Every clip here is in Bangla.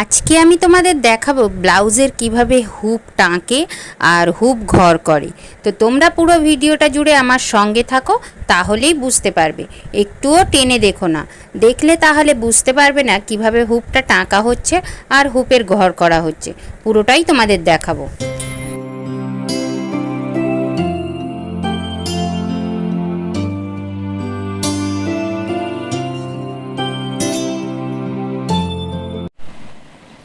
আজকে আমি তোমাদের দেখাবো ব্লাউজের কিভাবে হুপ টাঁকে আর হুপ ঘর করে। তো তোমরা পুরো ভিডিওটা জুড়ে আমার সঙ্গে থাকো, তাহলেই বুঝতে পারবে। একটুও টেনে দেখো না, দেখলে তাহলে বুঝতে পারবে না কিভাবে হুপটা টাঁকা হচ্ছে আর হুপের ঘর করা হচ্ছে। পুরোটাই তোমাদের দেখাবো।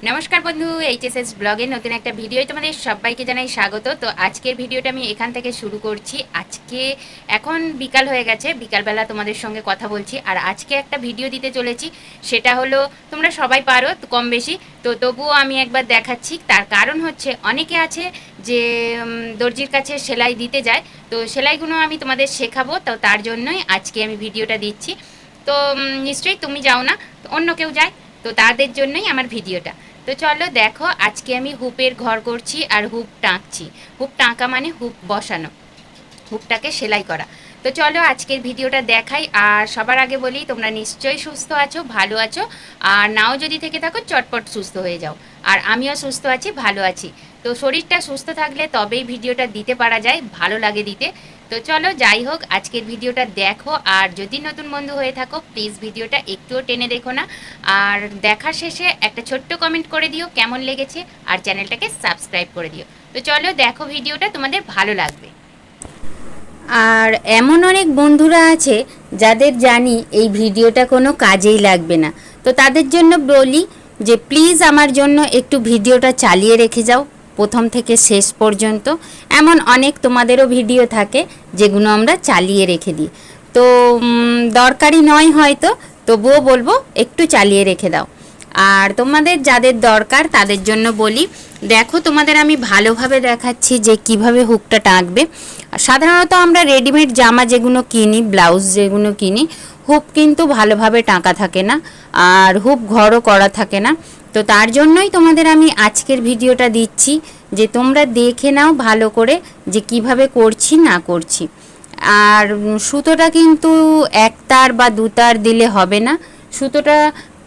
নমস্কার বন্ধু, এইচএসএস ব্লগের নতুন একটা ভিডিও তোমাদের সবাইকে জানাই স্বাগত। তো আজকের ভিডিওটা আমি এখান থেকে শুরু করছি। আজকে এখন বিকাল হয়ে গেছে, বিকালবেলা তোমাদের সঙ্গে কথা বলছি। আর আজকে একটা ভিডিও দিতে চলেছি, সেটা হলো তোমরা সবাই পারো কম বেশি, তো তবুও আমি একবার দেখাচ্ছি। তার কারণ হচ্ছে অনেকে আছে যে দর্জির কাছে সেলাই দিতে যায়, তো সেলাইগুলো আমি তোমাদের শেখাবো। তো তার জন্যই আজকে আমি ভিডিওটা দিচ্ছি। তো নিশ্চয়ই তুমি যাও না, তো অন্য কেউ যায়, তো তাদের জন্যই আমার ভিডিওটা। তো চলো দেখো, আজকে আমি হুপের ঘর করছি আর হুপ টাঁকছি। হুপ টাঁকা মানে হুপ বসানো, হুপটাকে সেলাই করা। তো চলো আজকের ভিডিওটা দেখাই। আর সবার আগে বলি, তোমরা নিশ্চয়ই সুস্থ আছো, ভালো আছো। আর নাও যদি থেকে থাকো, চটপট সুস্থ হয়ে যাও। আর আমিও সুস্থ আছি, ভালো আছি। তো শরীরটা সুস্থ থাকলে তবেই ভিডিওটা দিতে পারা যায়, ভালো লাগে দিতে। তো চলো যাই হোক, আজকের ভিডিওটা দেখো। আর যদি নতুন বন্ধু হয়ে থাকো, প্লিজ ভিডিওটা একটুও টেনে দেখো না। আর দেখার শেষে একটা ছোট্ট কমেন্ট করে দিও কেমন লেগেছে, আর চ্যানেলটাকে সাবস্ক্রাইব করে দিও। তো চলো দেখো, ভিডিওটা তোমাদের ভালো লাগবে। আর এমন অনেক বন্ধুরা আছে যাদের জানি এই ভিডিওটা কোনো কাজেই লাগবে না, তো তাদের জন্য বলি যে প্লিজ আমার জন্য একটু ভিডিওটা চালিয়ে রেখে যাও প্রথম থেকে শেষ পর্যন্ত। এমন অনেক তোমাদেরও ভিডিও থাকে যেগুলো আমরা চালিয়ে রেখে দিই, তো দরকারি নয় হয়তো, তবুও বলবো একটু চালিয়ে রেখে দাও। আর তোমাদের যাদের দরকার তাদের জন্য বলি, দেখো তোমাদের আমি ভালোভাবে দেখাচ্ছি যে কিভাবে হুকটা টাঁকবে। সাধারণত আমরা রেডিমেড জামা যেগুলো কিনি, ব্লাউজ যেগুলো কিনি, হুক কিন্তু ভালোভাবে টাঁকা থাকে না, আর হুক ঘরও করা থাকে না। তো তার জন্যই তোমাদের আমি আজকের ভিডিওটা দিচ্ছি, যে তোমরা দেখে নাও ভালো করে যে কিভাবে করছি না করছি। আর সুতোটা কিন্তু এক তার বা দু তার দিলে হবে না, সুতোটা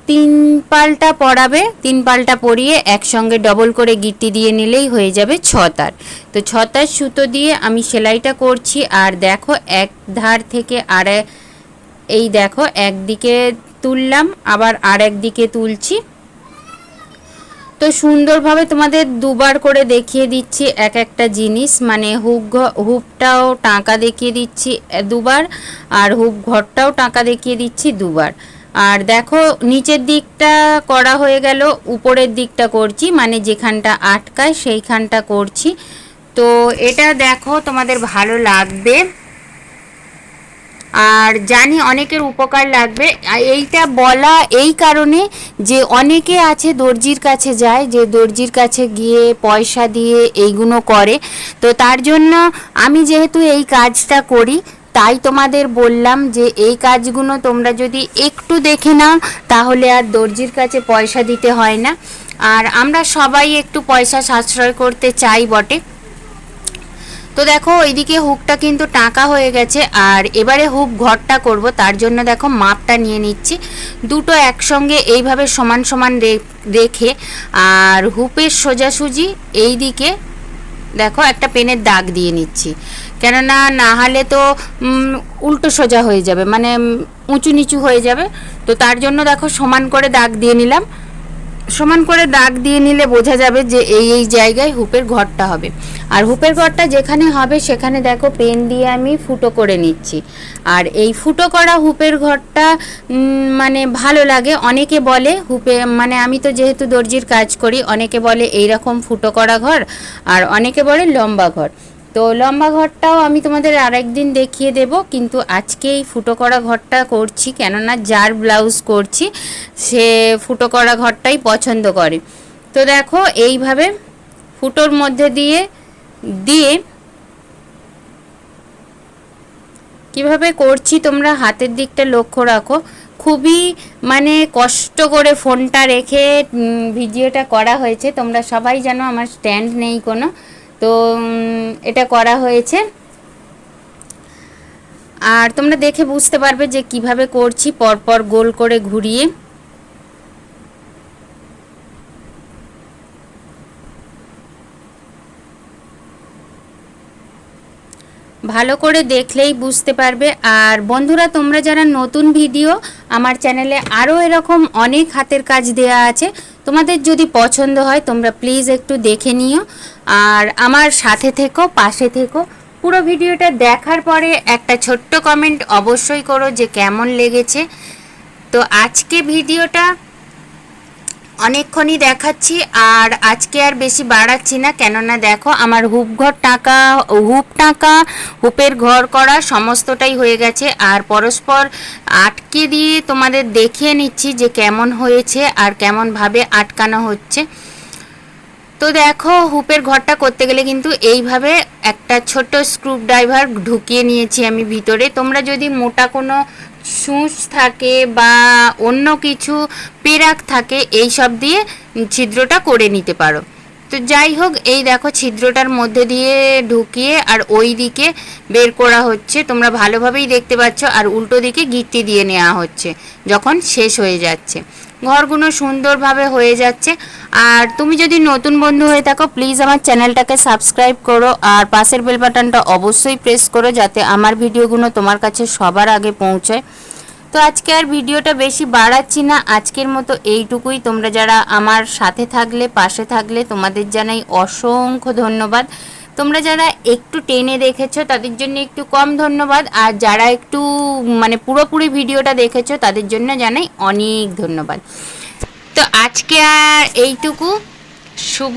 3 পাল্টা পরাবে, 3 পাল্টা পরিয়ে একসঙ্গে ডবল করে গিট্টি দিয়ে নিলেই হয়ে যাবে 6 তার। তো 6 তার সুতো দিয়ে আমি সেলাইটা করছি। আর দেখো এক ধার থেকে এই দেখো একদিকে তুললাম, আবার আর একদিকে তুলছি। তো সুন্দরভাবে তোমাদের দুবার করে দেখিয়ে দিচ্ছি এক একটা জিনিস, মানে হুপটাও টাঁকা দেখিয়ে দিচ্ছি দুবার, আর হুপ ঘরটাও টাঁকা দেখিয়ে দিচ্ছি দুবার। আর দেখো নিচের দিকটা করা হয়ে গেল, উপরের দিকটা করছি, মানে যেখানটা আটকায় সেইখানটা করছি। তো এটা দেখো তোমাদের ভালো লাগবে, আর জানি অনেকের উপকার লাগবে। এইটা বলা এই কারণে যে অনেকে আছে দর্জির কাছে যায়, যে দর্জির কাছে গিয়ে পয়সা দিয়ে এইগুলো করে। তো তার জন্য আমি যেহেতু এই কাজটা করি, তাই তোমাদের বললাম যে এই কাজগুলো তোমরা যদি একটু দেখে নাও, তাহলে আর দর্জির কাছে পয়সা দিতে হয় না। আর আমরা সবাই একটু পয়সা সাশ্রয় করতে চাই বটে। তো দেখো এইদিকে হুকটা কিন্তু টাঁকা হয়ে গেছে, আর এবারে হুক ঘরটা করব। তার জন্য দেখো মাপটা নিয়ে নিচ্ছি, দুটো একসঙ্গে এইভাবে সমান সমান রেখে, আর হুপের সোজাসুজি এই দিকে দেখো একটা পেনের দাগ দিয়ে নিচ্ছি, কেননা না হলে তো উল্টো সোজা হয়ে যাবে, মানে উঁচু নিচু হয়ে যাবে। তো তার জন্য দেখো সমান করে দাগ দিয়ে নিলাম। সমান করে দাগ দিয়ে নিলে বোঝা যাবে যে এই এই জায়গায় হুপের ঘরটা হবে। আর হুপের ঘরটা যেখানে হবে সেখানে দেখো পেন দিয়ে আমি ফুটো করে নিচ্ছি। আর এই ফুটো করা হুপের ঘরটা মানে ভালো লাগে। অনেকে বলে হুপে, মানে আমি তো যেহেতু দর্জির কাজ করি, অনেকে বলে এই রকম ফুটো করা ঘর, আর অনেকে বলে লম্বা ঘর। তো লম্বা ঘরটাও আমি তোমাদের আরেকদিন দেখিয়ে দেব, কিন্তু আজকে এই ফুটো করা ঘরটা করছি, কেননা যার ব্লাউজ করছি সে ফুটো করা ঘরটাই পছন্দ করে। তো দেখো এইভাবে ফুটোর মধ্যে দিয়ে দিয়ে কিভাবে করছি তোমরা হাতের দিকটা লক্ষ্য রাখো। খুবই মানে কষ্ট করে ফোনটা রেখে ভিডিওটা করা হয়েছে। তোমরা সবাই জানো আমার স্ট্যান্ড নেই কোনো, তো এটা করা হয়েছে। আর তোমরা দেখে বুঝতে পারবে যে কিভাবে করছি, পরপর গোল করে ঘুরিয়ে। ভালো করে দেখলেই বুঝতে পারবে। আর বন্ধুরা, তোমরা যারা নতুন ভিডিও, আমার চ্যানেলে আরও এরকম অনেক হাতের কাজ দেয়া আছে, তোমাদের যদি পছন্দ হয় তোমরা প্লিজ একটু দেখে নিও আর আমার সাথে থেকো, পাশে থেকো। পুরো ভিডিওটা দেখার পরে একটা ছোট্ট কমেন্ট অবশ্যই করো যে কেমন লেগেছে। তো আজকে ভিডিওটা অনেকক্ষণই দেখাচ্ছি আর আজকে আর বেশি বাড়াচ্ছি না, কেননা দেখো আমার হুপ টাকা হুপের ঘর করা সমস্তটাই হয়ে গেছে। আর পরস্পর আটকে দিয়ে তোমাদের দেখিয়ে নিচ্ছি যে কেমন হয়েছে আর কেমনভাবে আটকানো হচ্ছে। তো দেখো, হুপের ঘরটা করতে গেলে কিন্তু এইভাবে একটা ছোট স্ক্রুড্রাইভার ঢুকিয়ে নিয়েছি আমি ভিতরে। তোমরা যদি মোটা কোনো সূচ থাকে বা অন্য কিছু পেরাক থাকে, এই সব দিয়ে ছিদ্রটা করে নিতে পারো। তো যাই হোক, এই দেখো ছিদ্রটার মধ্যে দিয়ে ঢুকিয়ে আর ওই দিকে বের করা হচ্ছে, তোমরা ভালোভাবেই দেখতে পাচ্ছ। আর উল্টো দিকে গিট্টি দিয়ে নেওয়া হচ্ছে যখন শেষ হয়ে যাচ্ছে। ঘরগুলো সুন্দরভাবে হয়ে যাচ্ছে। আর তুমি যদি নতুন বন্ধু হয়ে থাকো, প্লিজ আমার চ্যানেলটাকে সাবস্ক্রাইব করো আর পাশের বেল বাটনটা অবশ্যই প্রেস করো, যাতে আমার ভিডিওগুলো তোমার কাছে সবার আগে পৌঁছায়। তো আজকে আর ভিডিওটা বেশি বাড়াচ্ছি না, আজকের মতো এইটুকুই। তোমরা যারা আমার সাথে থাকলে, পাশে থাকলে, তোমাদের জানাই অসংখ্য ধন্যবাদ। তোমরা যারা একটু টেনে দেখেছো তাদের জন্য একটু কম ধন্যবাদ, আর যারা একটু মানে পুরোপুরি ভিডিওটা দেখেছো তাদের জন্য জানাই অনেক ধন্যবাদ। তো আজকে আর এইটুকু। শুভ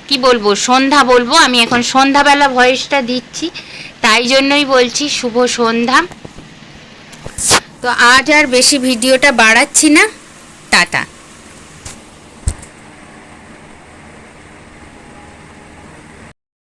কি বলবো, সন্ধ্যা বলবো, আমি এখন সন্ধ্যাবেলা ভয়েসটা দিচ্ছি, তাই জন্যই বলছি শুভ সন্ধ্যা। তো আজ আর বেশি ভিডিওটা বাড়াচ্ছি না, টাটা।